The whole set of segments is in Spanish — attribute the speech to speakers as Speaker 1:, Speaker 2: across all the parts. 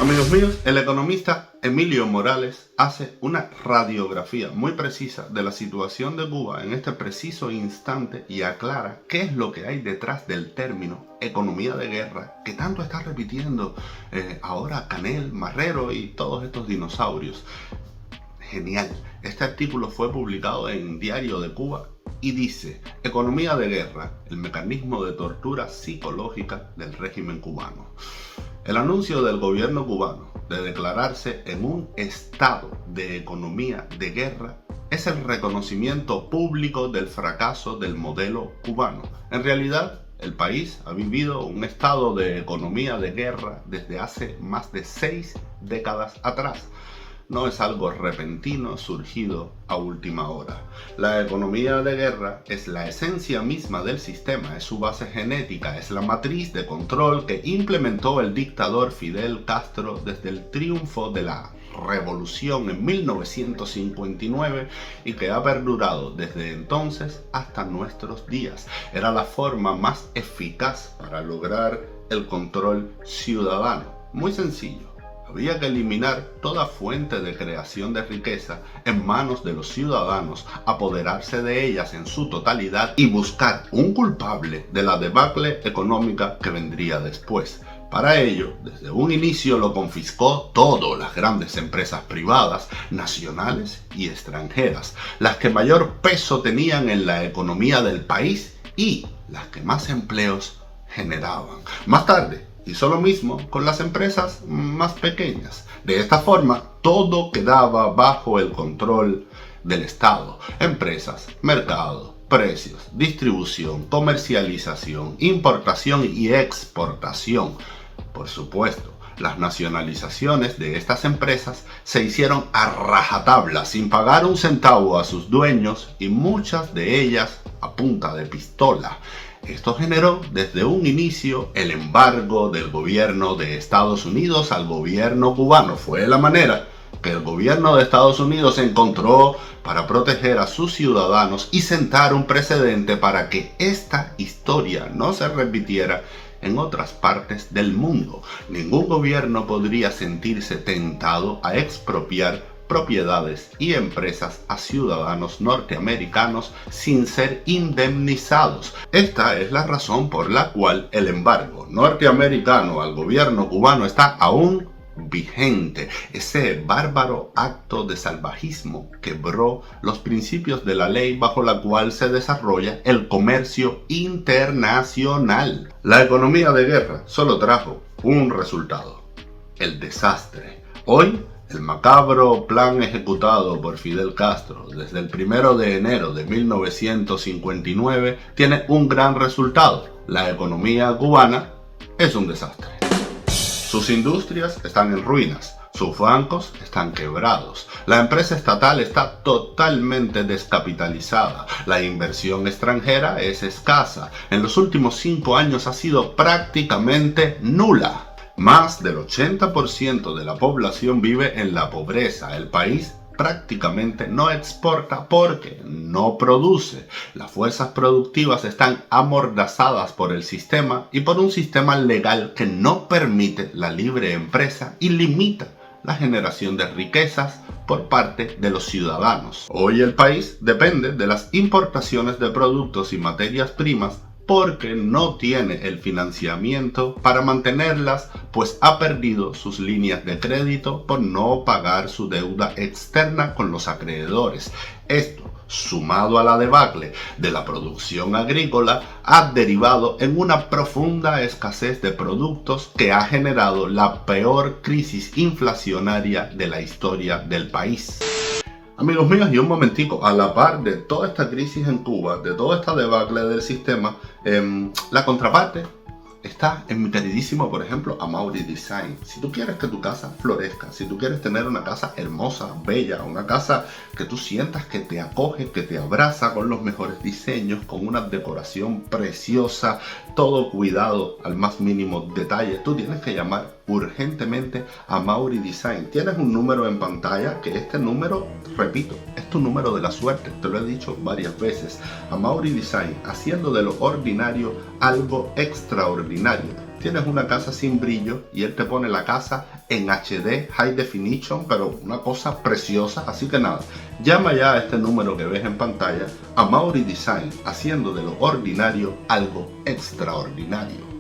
Speaker 1: Amigos míos, el economista Emilio Morales hace una radiografía muy precisa de la situación de Cuba en este preciso instante y aclara qué es lo que hay detrás del término economía de guerra que tanto está repitiendo ahora Canel, Marrero y todos estos dinosaurios. Genial. Este artículo fue publicado en Diario de Cuba y dice: economía de guerra, el mecanismo de tortura psicológica del régimen cubano. El anuncio del gobierno cubano de declararse en un estado de economía de guerra es el reconocimiento público del fracaso del modelo cubano. En realidad, el país ha vivido un estado de economía de guerra desde hace más de 6 décadas atrás. No es algo repentino surgido a última hora. La economía de guerra es la esencia misma del sistema, es su base genética, es la matriz de control que implementó el dictador Fidel Castro desde el triunfo de la revolución en 1959 y que ha perdurado desde entonces hasta nuestros días. Era la forma más eficaz para lograr el control ciudadano. Muy sencillo. Había que eliminar toda fuente de creación de riqueza en manos de los ciudadanos, apoderarse de ellas en su totalidad y buscar un culpable de la debacle económica que vendría después. Para ello, desde un inicio lo confiscó todo las grandes empresas privadas, nacionales y extranjeras, las que mayor peso tenían en la economía del país y las que más empleos generaban. Más tarde, hizo lo mismo con las empresas más pequeñas. De esta forma, todo quedaba bajo el control del Estado. Empresas, mercado, precios, distribución, comercialización, importación y exportación. Por supuesto, las nacionalizaciones de estas empresas se hicieron a rajatabla, sin pagar un centavo a sus dueños y muchas de ellas a punta de pistola. Esto generó desde un inicio el embargo del gobierno de Estados Unidos al gobierno cubano. Fue la manera que el gobierno de Estados Unidos encontró para proteger a sus ciudadanos y sentar un precedente para que esta historia no se repitiera en otras partes del mundo. Ningún gobierno podría sentirse tentado a expropiar propiedades y empresas a ciudadanos norteamericanos sin ser indemnizados. Esta es la razón por la cual el embargo norteamericano al gobierno cubano está aún vigente. Ese bárbaro acto de salvajismo quebró los principios de la ley bajo la cual se desarrolla el comercio internacional. La economía de guerra solo trajo un resultado: el desastre. Hoy, el macabro plan ejecutado por Fidel Castro desde el 1 de enero de 1959 tiene un gran resultado. La economía cubana es un desastre. Sus industrias están en ruinas, sus bancos están quebrados, la empresa estatal está totalmente descapitalizada, la inversión extranjera es escasa, en los últimos 5 años ha sido prácticamente nula. Más del 80% de la población vive en la pobreza. El país prácticamente no exporta porque no produce. Las fuerzas productivas están amordazadas por el sistema y por un sistema legal que no permite la libre empresa y limita la generación de riquezas por parte de los ciudadanos. Hoy el país depende de las importaciones de productos y materias primas porque no tiene el financiamiento para mantenerlas, pues ha perdido sus líneas de crédito por no pagar su deuda externa con los acreedores. Esto, sumado a la debacle de la producción agrícola, ha derivado en una profunda escasez de productos que ha generado la peor crisis inflacionaria de la historia del país. Amigos míos, y un momentico, a la par de toda esta crisis en Cuba, de toda esta debacle del sistema, la contraparte está en mi queridísimo, por ejemplo, Amaury Design. Si tú quieres que tu casa florezca, si tú quieres tener una casa hermosa, bella, una casa que tú sientas que te acoge, que te abraza con los mejores diseños, con una decoración preciosa, todo cuidado al más mínimo detalle, tú tienes que llamar urgentemente a Amaury Design. Tienes un número en pantalla, que este número, repito, es tu número de la suerte, te lo he dicho varias veces. Amaury Design, haciendo de lo ordinario algo extraordinario. tienes una casa sin brillo y él te pone la casa en HD, High Definition, pero una cosa preciosa. Así que nada, llama ya a este número que ves en pantalla, a Mauri Design, haciendo de lo ordinario algo extraordinario.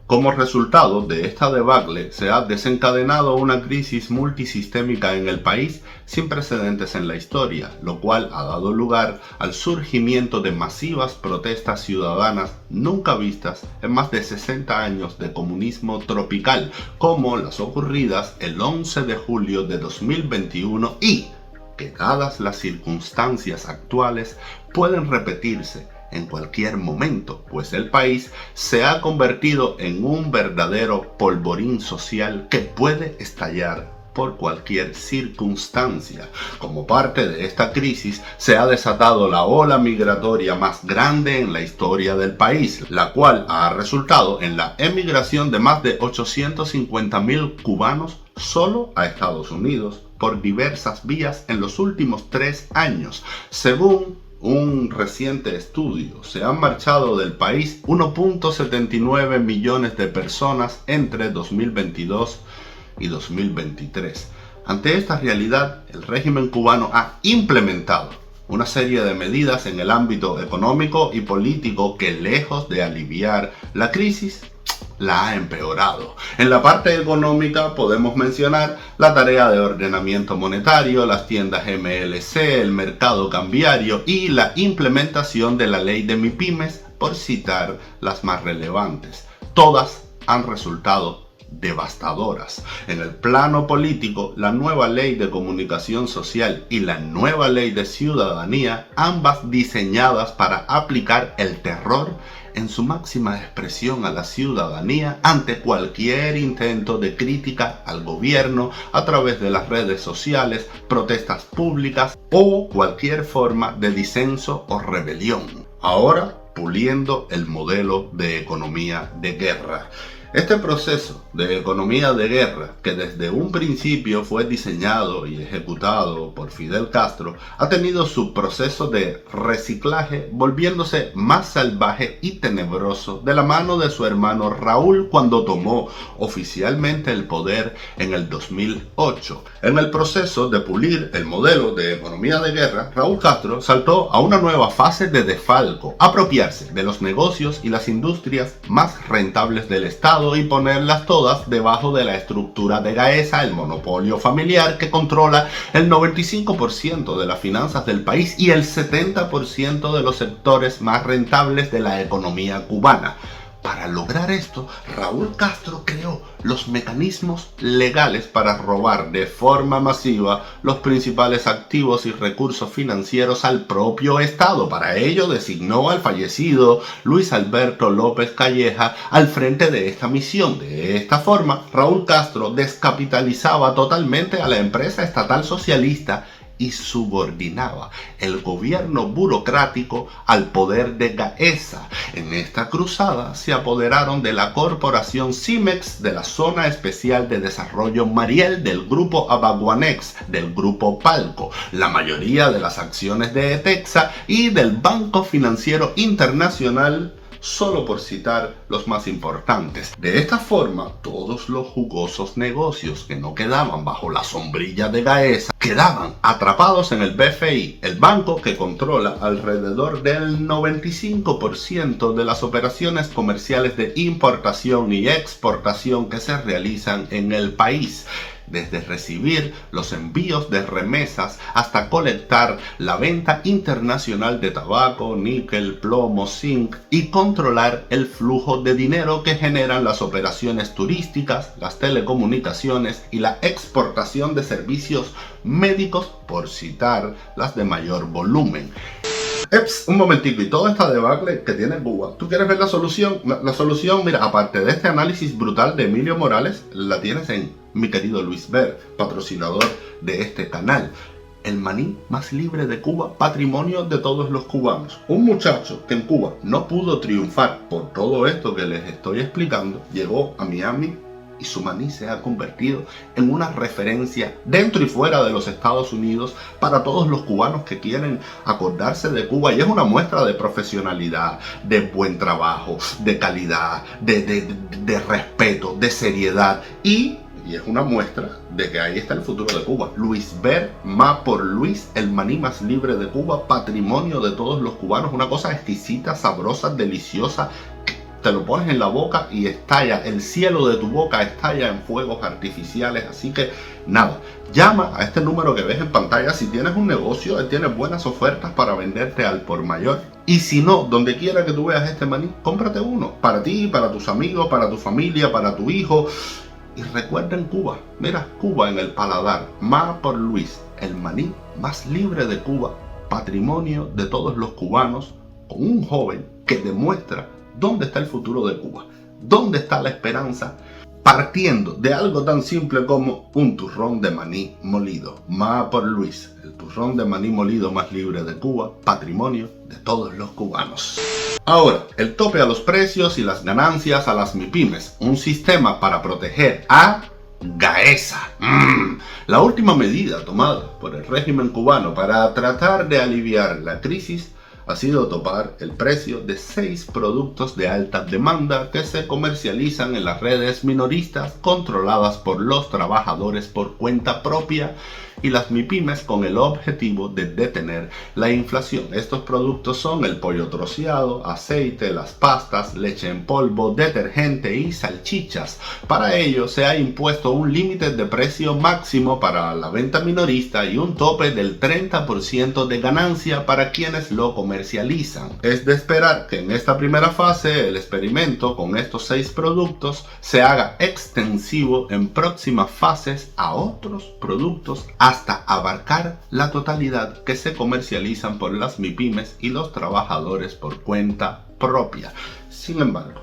Speaker 1: Como resultado de esta debacle, se ha desencadenado una crisis multisistémica en el país sin precedentes en la historia, lo cual ha dado lugar al surgimiento de masivas protestas ciudadanas nunca vistas en más de 60 años de comunismo tropical, como las ocurridas el 11 de julio de 2021 y que, dadas las circunstancias actuales, pueden repetirse en cualquier momento, pues el país se ha convertido en un verdadero polvorín social que puede estallar por cualquier circunstancia. Como parte de esta crisis, se ha desatado la ola migratoria más grande en la historia del país, la cual ha resultado en la emigración de más de 850.000 cubanos solo a Estados Unidos por diversas vías en los últimos 3 años. Según un reciente estudio, se han marchado del país 1.79 millones de personas entre 2022 y 2023. Ante esta realidad, el régimen cubano ha implementado una serie de medidas en el ámbito económico y político que, lejos de aliviar la crisis, la ha empeorado. En la parte económica podemos mencionar la tarea de ordenamiento monetario, las tiendas MLC, el mercado cambiario y la implementación de la ley de MIPYMES, por citar las más relevantes. Todas han resultado devastadoras. En el plano político, la nueva ley de comunicación social y la nueva ley de ciudadanía, ambas diseñadas para aplicar el terror en su máxima expresión a la ciudadanía ante cualquier intento de crítica al gobierno a través de las redes sociales, protestas públicas o cualquier forma de disenso o rebelión. Ahora, puliendo el modelo de economía de guerra. Este proceso de economía de guerra, que desde un principio fue diseñado y ejecutado por Fidel Castro, ha tenido su proceso de reciclaje volviéndose más salvaje y tenebroso de la mano de su hermano Raúl cuando tomó oficialmente el poder en el 2008. En el proceso de pulir el modelo de economía de guerra, Raúl Castro saltó a una nueva fase de desfalco, apropiarse de los negocios y las industrias más rentables del Estado y ponerlas todas debajo de la estructura de Gaesa, el monopolio familiar que controla el 95% de las finanzas del país y el 70% de los sectores más rentables de la economía cubana. Para lograr esto, Raúl Castro creó los mecanismos legales para robar de forma masiva los principales activos y recursos financieros al propio Estado. Para ello designó al fallecido Luis Alberto López Calleja al frente de esta misión. De esta forma, Raúl Castro descapitalizaba totalmente a la empresa estatal socialista y subordinaba el gobierno burocrático al poder de Gaesa. En esta cruzada se apoderaron de la corporación Cimex, de la Zona Especial de Desarrollo Mariel, del grupo Abaguanex, del grupo Palco, la mayoría de las acciones de Etexa y del Banco Financiero Internacional, solo por citar los más importantes. De esta forma, todos los jugosos negocios que no quedaban bajo la sombrilla de Gaesa quedaban atrapados en el BFI, el banco que controla alrededor del 95% de las operaciones comerciales de importación y exportación que se realizan en el país. Desde recibir los envíos de remesas hasta colectar la venta internacional de tabaco, níquel, plomo, zinc y controlar el flujo de dinero que generan las operaciones turísticas, las telecomunicaciones y la exportación de servicios médicos, por citar las de mayor volumen. Un momentico, y toda esta debacle que tiene Cuba, ¿tú quieres ver la solución? La solución, mira, aparte de este análisis brutal de Emilio Morales, la tienes en mi querido Luis Ver, patrocinador de este canal. El maní más libre de Cuba, patrimonio de todos los cubanos. Un muchacho que en Cuba no pudo triunfar por todo esto que les estoy explicando, llegó a Miami y su maní se ha convertido en una referencia dentro y fuera de los Estados Unidos para todos los cubanos que quieren acordarse de Cuba, y es una muestra de profesionalidad, de buen trabajo, de calidad, de respeto, de seriedad y es una muestra de que ahí está el futuro de Cuba. Luis Ver, Ma por Luis, el maní más libre de Cuba, patrimonio de todos los cubanos, una cosa exquisita, sabrosa, deliciosa. Te lo pones en la boca y estalla, el cielo de tu boca estalla en fuegos artificiales. Así que nada, llama a este número que ves en pantalla si tienes un negocio, tienes buenas ofertas para venderte al por mayor. Y si no, donde quiera que tú veas este maní, cómprate uno, para ti, para tus amigos, para tu familia, para tu hijo. Y recuerda en Cuba, mira, Cuba en el paladar, Ma por Luis, el maní más libre de Cuba, patrimonio de todos los cubanos, con un joven que demuestra dónde está el futuro de Cuba, dónde está la esperanza, partiendo de algo tan simple como un turrón de maní molido. Ma por Luis, el turrón de maní molido más libre de Cuba, patrimonio de todos los cubanos. Ahora, el tope a los precios y las ganancias a las MIPYMES, un sistema para proteger a Gaesa. La última medida tomada por el régimen cubano para tratar de aliviar la crisis ha sido topar el precio de 6 productos de alta demanda que se comercializan en las redes minoristas controladas por los trabajadores por cuenta propia y las MIPYMES con el objetivo de detener la inflación. Estos productos son el pollo troceado, aceite, las pastas, leche en polvo, detergente y salchichas. Para ello se ha impuesto un límite de precio máximo para la venta minorista y un tope del 30% de ganancia para quienes lo comercializan. Es de esperar que en esta primera fase el experimento con estos 6 productos se haga extensivo en próximas fases a otros productos hasta abarcar la totalidad que se comercializan por las MIPYMES y los trabajadores por cuenta propia. Sin embargo,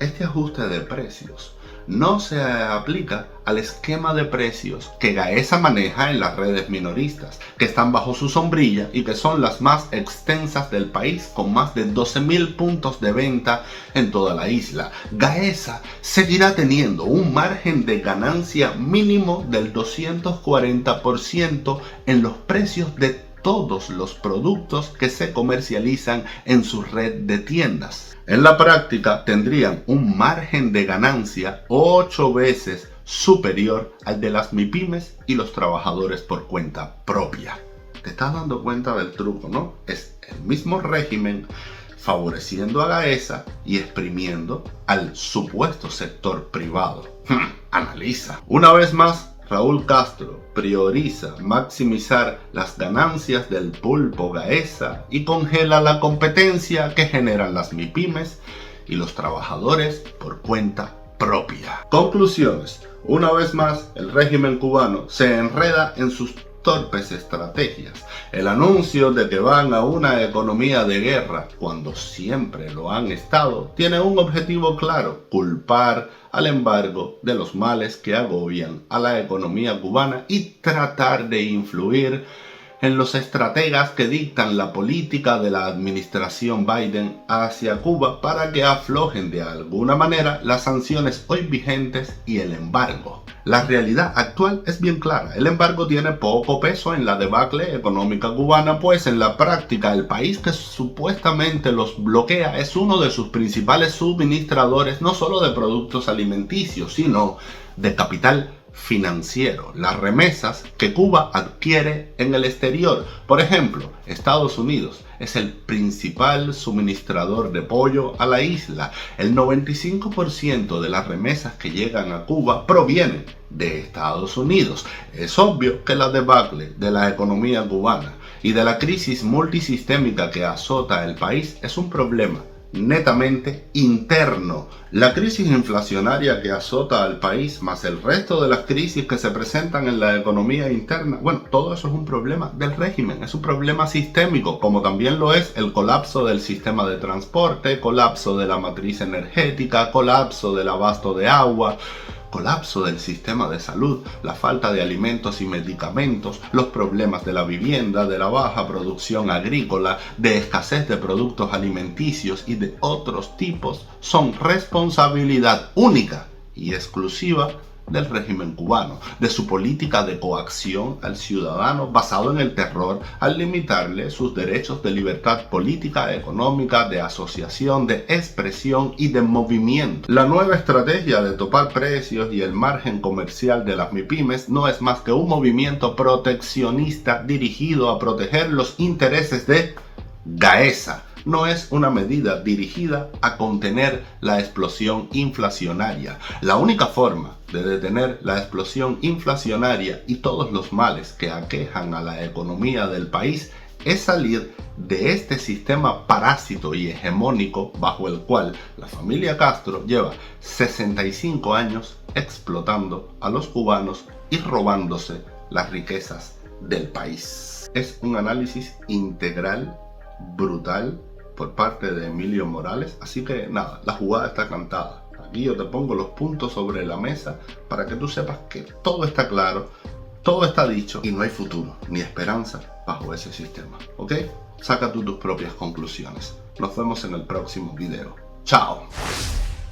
Speaker 1: este ajuste de precios no se aplica al esquema de precios que Gaesa maneja en las redes minoristas, que están bajo su sombrilla y que son las más extensas del país, con más de 12.000 puntos de venta en toda la isla. Gaesa seguirá teniendo un margen de ganancia mínimo del 240% en los precios de todos los productos que se comercializan en su red de tiendas. En la práctica tendrían un margen de ganancia 8 veces superior al de las MIPYMES y los trabajadores por cuenta propia. Te estás dando cuenta del truco, ¿no? Es el mismo régimen favoreciendo a Gaesa y exprimiendo al supuesto sector privado. Analiza. Una vez más, Raúl Castro prioriza maximizar las ganancias del pulpo Gaesa y congela la competencia que generan las MIPYMES y los trabajadores por cuenta propia. Conclusiones. Una vez más, el régimen cubano se enreda en sus torpes estrategias. El anuncio de que van a una economía de guerra, cuando siempre lo han estado, tiene un objetivo claro: culpar al embargo de los males que agobian a la economía cubana y tratar de influir en los estrategas que dictan la política de la administración Biden hacia Cuba para que aflojen de alguna manera las sanciones hoy vigentes y el embargo. La realidad actual es bien clara: el embargo tiene poco peso en la debacle económica cubana, pues en la práctica el país que supuestamente los bloquea es uno de sus principales suministradores no solo de productos alimenticios, sino de capital financiero, las remesas que Cuba adquiere en el exterior. Por ejemplo, Estados Unidos es el principal suministrador de pollo a la isla. El 95% de las remesas que llegan a Cuba provienen de Estados Unidos. Es obvio que la debacle de la economía cubana y de la crisis multisistémica que azota el país es un problema netamente interno. La crisis inflacionaria que azota al país, más el resto de las crisis que se presentan en la economía interna, bueno, todo eso es un problema del régimen, es un problema sistémico, como también lo es el colapso del sistema de transporte, colapso de la matriz energética, colapso del abasto de agua, colapso del sistema de salud, la falta de alimentos y medicamentos, los problemas de la vivienda, de la baja producción agrícola, de escasez de productos alimenticios y de otros tipos, son responsabilidad única y exclusiva del régimen cubano, de su política de coacción al ciudadano basado en el terror al limitarle sus derechos de libertad política, económica, de asociación, de expresión y de movimiento. La nueva estrategia de topar precios y el margen comercial de las MIPYMES no es más que un movimiento proteccionista dirigido a proteger los intereses de Gaesa. No es una medida dirigida a contener la explosión inflacionaria. La única forma de detener la explosión inflacionaria y todos los males que aquejan a la economía del país es salir de este sistema parásito y hegemónico bajo el cual la familia Castro lleva 65 años explotando a los cubanos y robándose las riquezas del país. Es un análisis integral, brutal, por parte de Emilio Morales, así que nada, la jugada está cantada. Aquí yo te pongo los puntos sobre la mesa para que tú sepas que todo está claro, todo está dicho y no hay futuro ni esperanza bajo ese sistema, ¿ok? Saca tú tus propias conclusiones. Nos vemos en el próximo video. ¡Chao!